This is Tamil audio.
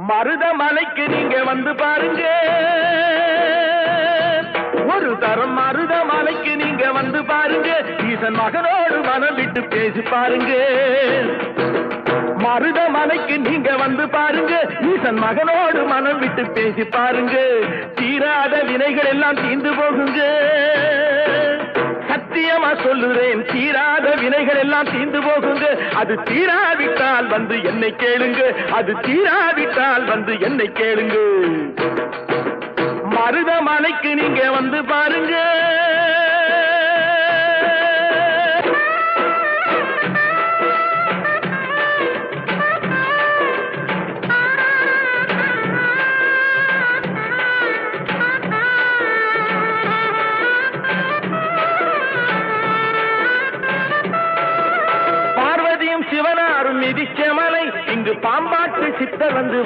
மருதமலைக்கு நீங்க வந்து பாருங்க, ஒரு தரம் மருதமலைக்கு நீங்க வந்து பாருங்க, ஈசன் மகனோடு மனம் விட்டு பேசி பாருங்க. மருதமலைக்கு நீங்க வந்து பாருங்க, ஈசன் மகனோடு மனம் விட்டு பேசி பாருங்க. தீராத வினைகள் எல்லாம் தீர்ந்து போகுங்க, சத்தியமா சொல்லுறேன், தீராத வினைகள் எல்லாம் தீர்ந்து போகுங்க. அது தீராவிட்டால் வந்து என்னை கேளுங்க, அது தீராவிட்டால் வந்து என்னை கேளுங்க. மருதமலைக்கு நீங்க வந்து பாருங்க. சிவனாரும் மிதிச்சமலை, இங்கு பாம்பாட்டு சித்தர் வந்து